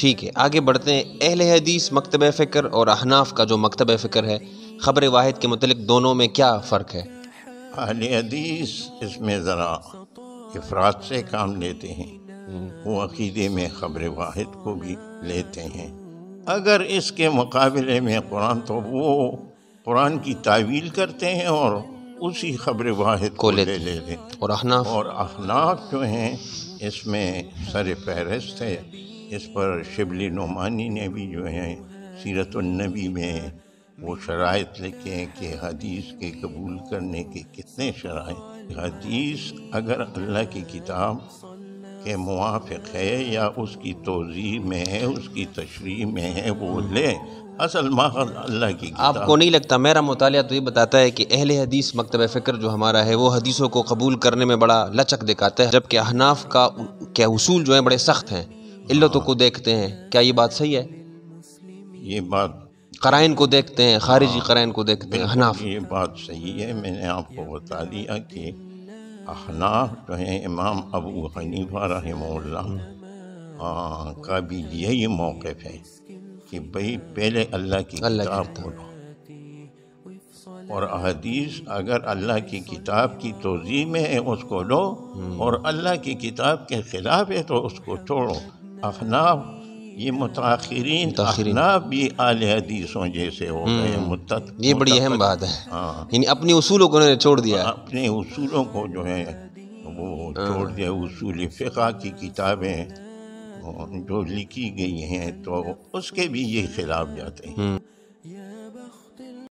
ٹھیک ہے، آگے بڑھتے ہیں۔ اہل حدیث مکتبہ فکر اور احناف کا جو مکتبہ فکر ہے، خبر واحد کے متعلق دونوں میں کیا فرق ہے؟ اہل حدیث اس میں ذرا افراد سے کام لیتے ہیں، وہ عقیدے میں خبر واحد کو بھی لیتے ہیں۔ اگر اس کے مقابلے میں قرآن، تو وہ قرآن کی تعویل کرتے ہیں اور اسی خبر واحد کو لے لیتے ہیں۔ اور احناف اور احناف جو ہیں اس میں سر فہرست ہے، اس پر شبلی نعمانی نے بھی جو ہے سیرت النبی میں وہ شرائط لکھے ہیں کہ حدیث کے قبول کرنے کے کتنے شرائط۔ حدیث اگر اللہ کی کتاب کے موافق ہے یا اس کی توضیح میں ہے، اس کی تشریح میں ہے، وہ لے۔ اصل ماخذ اللہ کی کتاب۔ آپ کو نہیں لگتا؟ میرا مطالعہ تو یہ بتاتا ہے کہ اہل حدیث مکتبہ فکر جو ہمارا ہے وہ حدیثوں کو قبول کرنے میں بڑا لچک دکھاتا ہے، جبکہ احناف کا کیا اصول جو ہیں بڑے سخت ہیں، علتوں کو دیکھتے ہیں۔ کیا یہ بات صحیح ہے؟ یہ بات قرائن کو دیکھتے ہیں، خارجی قرائن کو دیکھتے ہیں احناف۔ یہ بات صحیح ہے، میں نے آپ کو بتا دیا کہ احناف جو ہیں امام ابو حنیفہ رحمہ اللہ کا بھی یہی موقف ہے کہ بھئی پہلے اللہ کی کتاب پڑھو، اور حدیث اگر اللہ کی کتاب کی توضیح میں ہے اس کو لو، اور اللہ کی کتاب کے خلاف ہے تو اس کو چھوڑو۔ احناف یہ متاخرین احناف بھی اہل حدیثوں جیسے ہو گئے۔ یہ بڑی اہم بات ہے، یعنی اپنی اصولوں کو انہوں نے چھوڑ دیا، اپنے اصولوں کو جو ہے وہ چھوڑ دیا۔ اصول فقہ کی کتابیں جو لکھی گئی ہیں تو اس کے بھی یہ خلاف جاتے ہیں۔